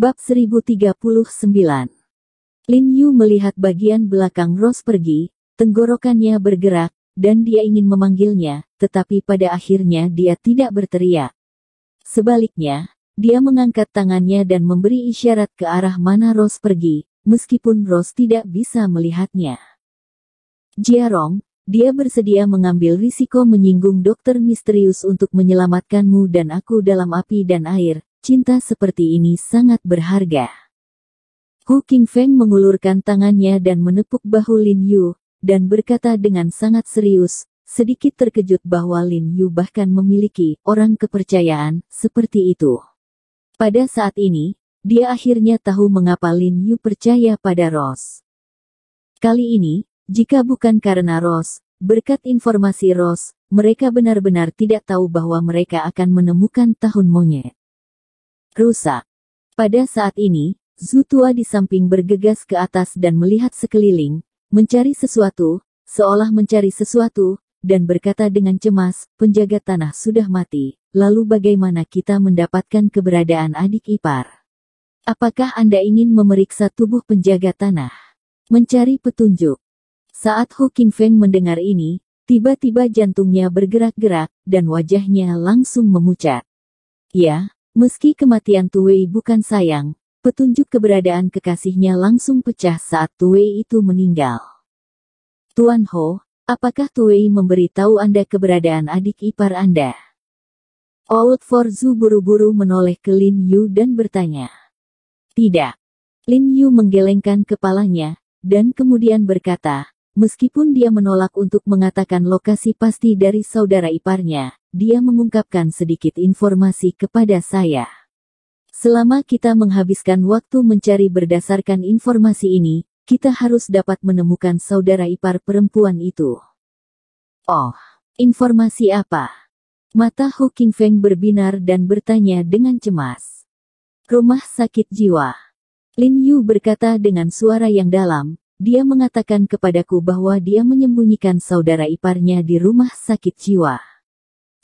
Bab 1039. Lin Yu melihat bagian belakang Rose pergi, tenggorokannya bergerak, dan dia ingin memanggilnya, tetapi pada akhirnya dia tidak berteriak. Sebaliknya, dia mengangkat tangannya dan memberi isyarat ke arah mana Rose pergi, meskipun Rose tidak bisa melihatnya. Jiarong, dia bersedia mengambil risiko menyinggung dokter misterius untuk menyelamatkanmu dan aku dalam api dan air. Cinta seperti ini sangat berharga. Hu Qingfeng mengulurkan tangannya dan menepuk bahu Lin Yu, dan berkata dengan sangat serius, sedikit terkejut bahwa Lin Yu bahkan memiliki orang kepercayaan seperti itu. Pada saat ini, dia akhirnya tahu mengapa Lin Yu percaya pada Rose. Kali ini, jika bukan karena Rose, berkat informasi Rose, mereka benar-benar tidak tahu bahwa mereka akan menemukan tahun monyet. Rusak. Pada saat ini, Zhu tua di samping bergegas ke atas dan melihat sekeliling, mencari sesuatu, seolah mencari sesuatu, dan berkata dengan cemas, penjaga tanah sudah mati, lalu bagaimana kita mendapatkan keberadaan adik ipar? Apakah Anda ingin memeriksa tubuh penjaga tanah? Mencari petunjuk. Saat Hu Qingfeng mendengar ini, tiba-tiba jantungnya bergerak-gerak, dan wajahnya langsung memucat. Ya. Meski kematian Tuwei bukan sayang, petunjuk keberadaan kekasihnya langsung pecah saat Tuwei itu meninggal. Tuan Ho, apakah Tuwei memberitahu Anda keberadaan adik ipar Anda? Old Forzu buru-buru menoleh ke Lin Yu dan bertanya. Tidak. Lin Yu menggelengkan kepalanya, dan kemudian berkata, meskipun dia menolak untuk mengatakan lokasi pasti dari saudara iparnya, dia mengungkapkan sedikit informasi kepada saya. Selama kita menghabiskan waktu mencari berdasarkan informasi ini, kita harus dapat menemukan saudara ipar perempuan itu. Oh, informasi apa? Mata Hu Qingfeng berbinar dan bertanya dengan cemas. Rumah sakit jiwa. Lin Yu berkata dengan suara yang dalam, dia mengatakan kepadaku bahwa dia menyembunyikan saudara iparnya di rumah sakit jiwa.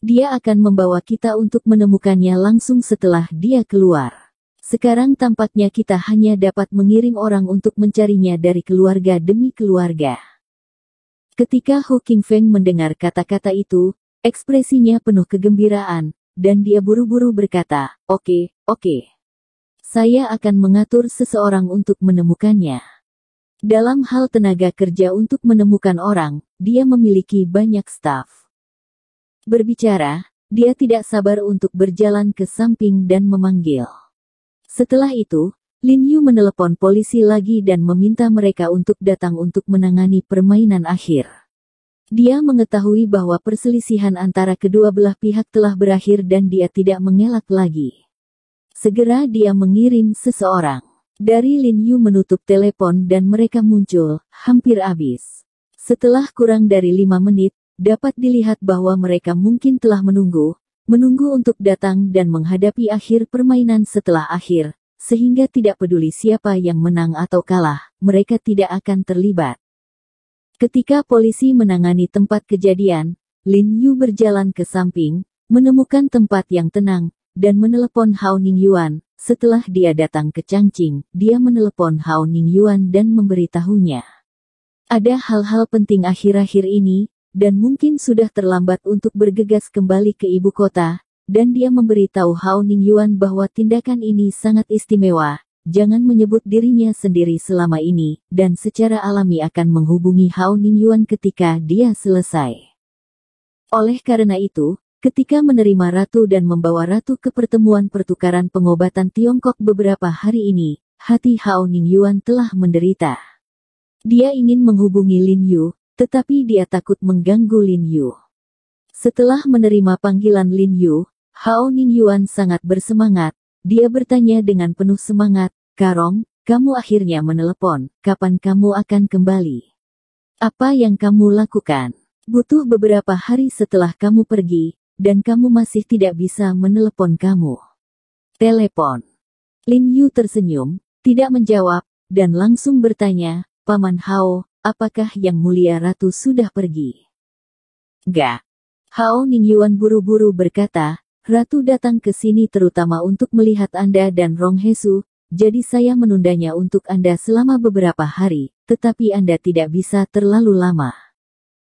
Dia akan membawa kita untuk menemukannya langsung setelah dia keluar. Sekarang tampaknya kita hanya dapat mengirim orang untuk mencarinya dari keluarga demi keluarga. Ketika Hu Qingfeng mendengar kata-kata itu, ekspresinya penuh kegembiraan, dan dia buru-buru berkata, oke. Saya akan mengatur seseorang untuk menemukannya. Dalam hal tenaga kerja untuk menemukan orang, dia memiliki banyak staf. Berbicara, dia tidak sabar untuk berjalan ke samping dan memanggil. Setelah itu, Lin Yu menelepon polisi lagi dan meminta mereka untuk datang untuk menangani permainan akhir. Dia mengetahui bahwa perselisihan antara kedua belah pihak telah berakhir dan dia tidak mengelak lagi. Segera dia mengirim seseorang. Dari Lin Yu menutup telepon dan mereka muncul, hampir habis. Setelah kurang dari 5 menit, dapat dilihat bahwa mereka mungkin telah menunggu untuk datang dan menghadapi akhir permainan setelah akhir, sehingga tidak peduli siapa yang menang atau kalah, mereka tidak akan terlibat. Ketika polisi menangani tempat kejadian, Lin Yu berjalan ke samping, menemukan tempat yang tenang, dan menelepon Hao Ningyuan. Setelah dia datang ke Changqing, dia menelepon Hao Ningyuan dan memberitahunya. Ada hal-hal penting akhir-akhir ini, dan mungkin sudah terlambat untuk bergegas kembali ke ibu kota, dan dia memberitahu Hao Ningyuan bahwa tindakan ini sangat istimewa, jangan menyebut dirinya sendiri selama ini, dan secara alami akan menghubungi Hao Ningyuan ketika dia selesai. Oleh karena itu, ketika menerima ratu dan membawa ratu ke pertemuan pertukaran pengobatan Tiongkok beberapa hari ini, hati Hao Ningyuan telah menderita. Dia ingin menghubungi Lin Yu, tetapi dia takut mengganggu Lin Yu. Setelah menerima panggilan Lin Yu, Hao Ningyuan sangat bersemangat. Dia bertanya dengan penuh semangat, Karong, kamu akhirnya menelepon, kapan kamu akan kembali? Apa yang kamu lakukan? Butuh beberapa hari setelah kamu pergi, dan kamu masih tidak bisa menelepon kamu. Telepon. Lin Yu tersenyum, tidak menjawab, dan langsung bertanya, Paman Hao, apakah Yang Mulia Ratu sudah pergi? Enggak. Hao Ningyuan buru-buru berkata, Ratu datang ke sini terutama untuk melihat Anda dan Rong Hesu, jadi saya menundanya untuk Anda selama beberapa hari, tetapi Anda tidak bisa terlalu lama.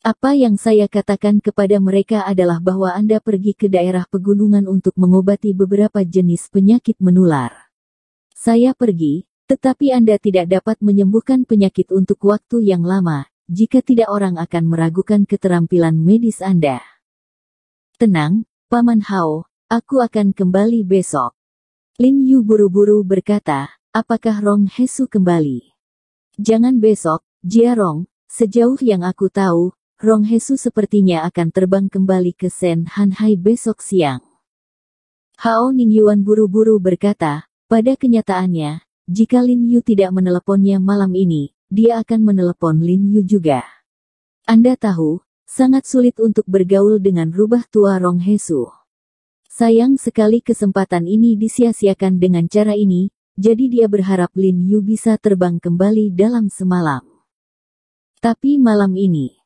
Apa yang saya katakan kepada mereka adalah bahwa Anda pergi ke daerah pegunungan untuk mengobati beberapa jenis penyakit menular. Saya pergi, tetapi Anda tidak dapat menyembuhkan penyakit untuk waktu yang lama, jika tidak orang akan meragukan keterampilan medis Anda. Tenang, Paman Hao, aku akan kembali besok. Lin Yu buru-buru berkata, apakah Rong Hesu kembali? Jangan besok, Jia Rong, sejauh yang aku tahu, Rong Hesu sepertinya akan terbang kembali ke Sen Han Hai besok siang. Hao Ningyuan buru-buru berkata, pada kenyataannya, jika Lin Yu tidak meneleponnya malam ini, dia akan menelepon Lin Yu juga. Anda tahu, sangat sulit untuk bergaul dengan rubah tua Rong Hesu. Sayang sekali kesempatan ini disia-siakan dengan cara ini, jadi dia berharap Lin Yu bisa terbang kembali dalam semalam. Tapi malam ini,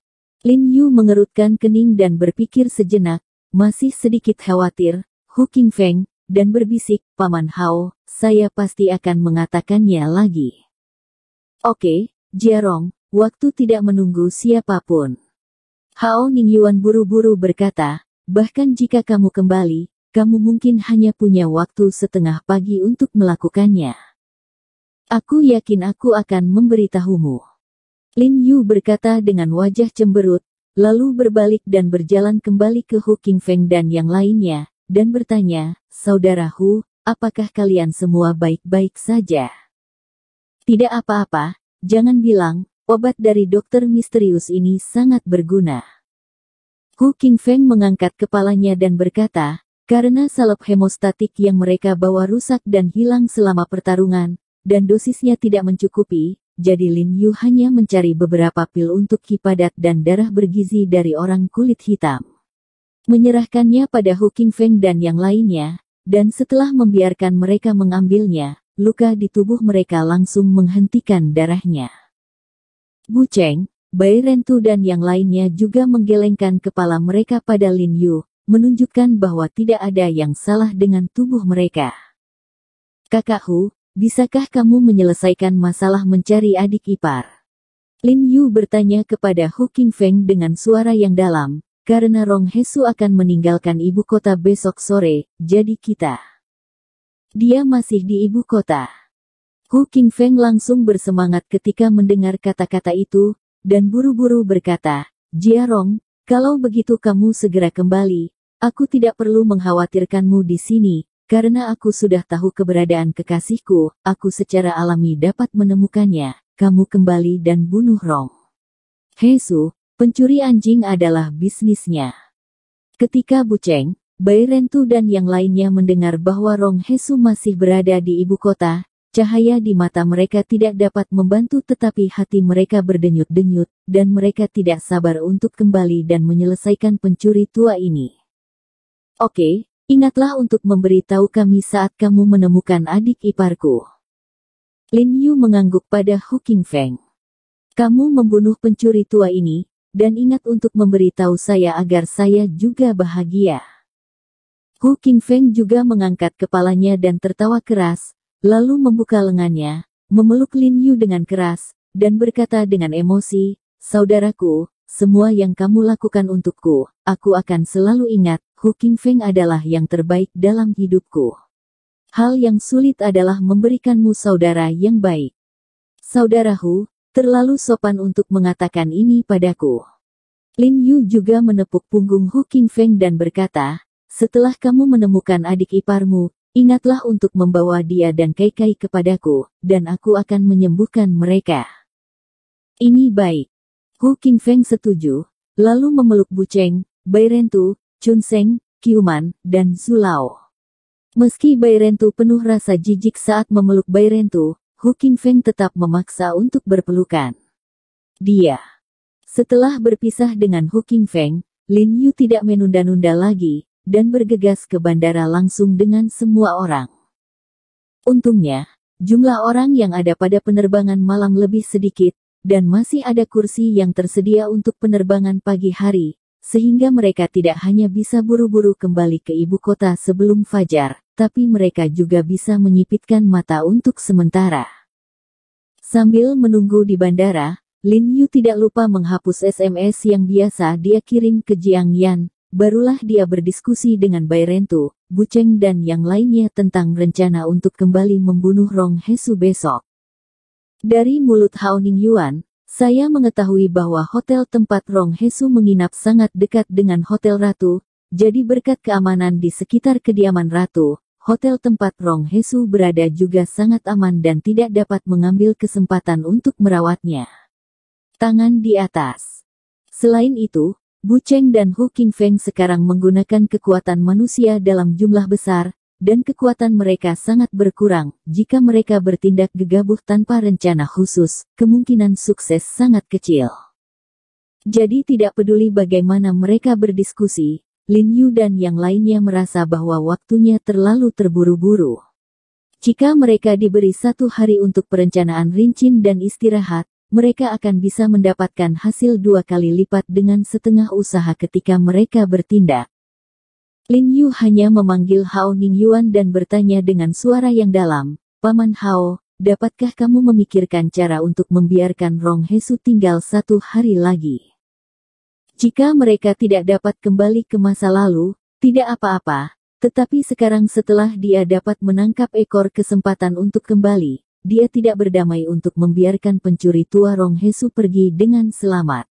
Lin Yu mengerutkan kening dan berpikir sejenak, masih sedikit khawatir, Hu Qingfeng, dan berbisik, Paman Hao, saya pasti akan mengatakannya lagi. Oke, Jia Rong, waktu tidak menunggu siapapun. Hao Ningyuan buru-buru berkata, bahkan jika kamu kembali, kamu mungkin hanya punya waktu setengah pagi untuk melakukannya. Aku yakin aku akan memberitahumu. Lin Yu berkata dengan wajah cemberut, lalu berbalik dan berjalan kembali ke Hu Qingfeng dan yang lainnya, dan bertanya, Saudara Hu, apakah kalian semua baik-baik saja? Tidak apa-apa, jangan bilang, obat dari dokter misterius ini sangat berguna. Hu Qingfeng mengangkat kepalanya dan berkata, karena salep hemostatik yang mereka bawa rusak dan hilang selama pertarungan, dan dosisnya tidak mencukupi, jadi Lin Yu hanya mencari beberapa pil untuk ki padat dan darah bergizi dari orang kulit hitam. Menyerahkannya pada Hu Qingfeng dan yang lainnya, dan setelah membiarkan mereka mengambilnya, luka di tubuh mereka langsung menghentikan darahnya. Bu Cheng, Bai Rentu dan yang lainnya juga menggelengkan kepala mereka pada Lin Yu, menunjukkan bahwa tidak ada yang salah dengan tubuh mereka. Kakak Hu, bisakah kamu menyelesaikan masalah mencari adik ipar? Lin Yu bertanya kepada Hu Qingfeng dengan suara yang dalam, karena Rong Hesu akan meninggalkan ibu kota besok sore, jadi kita. Dia masih di ibu kota. Hu Qingfeng langsung bersemangat ketika mendengar kata-kata itu, dan buru-buru berkata, Jia Rong, kalau begitu kamu segera kembali. Aku tidak perlu mengkhawatirkanmu di sini, karena aku sudah tahu keberadaan kekasihku, aku secara alami dapat menemukannya, kamu kembali dan bunuh Rong Hesu, pencuri anjing adalah bisnisnya. Ketika Bu Cheng, Bai Rentu dan yang lainnya mendengar bahwa Rong Hesu masih berada di ibu kota, cahaya di mata mereka tidak dapat membantu tetapi hati mereka berdenyut-denyut, dan mereka tidak sabar untuk kembali dan menyelesaikan pencuri tua ini. Oke, ingatlah untuk memberitahu kami saat kamu menemukan adik iparku. Lin Yu mengangguk pada Hu Qingfeng. Kamu membunuh pencuri tua ini, dan ingat untuk memberitahu saya agar saya juga bahagia. Hu Qingfeng juga mengangkat kepalanya dan tertawa keras, lalu membuka lengannya, memeluk Lin Yu dengan keras, dan berkata dengan emosi, Saudaraku, semua yang kamu lakukan untukku, aku akan selalu ingat. Hu Qingfeng adalah yang terbaik dalam hidupku. Hal yang sulit adalah memberikanmu saudara yang baik. Saudara Hu, terlalu sopan untuk mengatakan ini padaku. Lin Yu juga menepuk punggung Hu Qingfeng dan berkata, setelah kamu menemukan adik iparmu, ingatlah untuk membawa dia dan Kai Kai kepadaku, dan aku akan menyembuhkan mereka. Ini baik. Hu Qingfeng setuju, lalu memeluk Bu Cheng, Bai Rentu, Chun Seng, Qiuman, dan Zulao. Meski Bai Rentu penuh rasa jijik saat memeluk Bai Rentu, Hu Qingfeng tetap memaksa untuk berpelukan. Dia. Setelah berpisah dengan Hu Qingfeng, Lin Yu tidak menunda-nunda lagi, dan bergegas ke bandara langsung dengan semua orang. Untungnya, jumlah orang yang ada pada penerbangan malam lebih sedikit, dan masih ada kursi yang tersedia untuk penerbangan pagi hari, sehingga mereka tidak hanya bisa buru-buru kembali ke ibu kota sebelum fajar, tapi mereka juga bisa menyipitkan mata untuk sementara. Sambil menunggu di bandara, Lin Yu tidak lupa menghapus SMS yang biasa dia kirim ke Jiang Yan. Barulah dia berdiskusi dengan Bai Rentu, Bu Cheng dan yang lainnya tentang rencana untuk kembali membunuh Rong Hesu besok. Dari mulut Hao Ningyuan, saya mengetahui bahwa hotel tempat Rong Hesu menginap sangat dekat dengan Hotel Ratu, jadi berkat keamanan di sekitar kediaman Ratu, hotel tempat Rong Hesu berada juga sangat aman dan tidak dapat mengambil kesempatan untuk merawatnya. Tangan di atas. Selain itu, Bu Cheng dan Hu Qingfeng sekarang menggunakan kekuatan manusia dalam jumlah besar, dan kekuatan mereka sangat berkurang. Jika mereka bertindak gegabah tanpa rencana khusus, kemungkinan sukses sangat kecil. Jadi tidak peduli bagaimana mereka berdiskusi, Lin Yu dan yang lainnya merasa bahwa waktunya terlalu terburu-buru. Jika mereka diberi 1 hari untuk perencanaan rinci dan istirahat, mereka akan bisa mendapatkan hasil 2 kali lipat dengan setengah usaha ketika mereka bertindak. Lin Yu hanya memanggil Hao Ningyuan dan bertanya dengan suara yang dalam, "Paman Hao, dapatkah kamu memikirkan cara untuk membiarkan Rong Hesu tinggal 1 hari lagi? Jika mereka tidak dapat kembali ke masa lalu, tidak apa-apa, tetapi sekarang setelah dia dapat menangkap ekor kesempatan untuk kembali, dia tidak berdamai untuk membiarkan pencuri tua Rong Hesu pergi dengan selamat."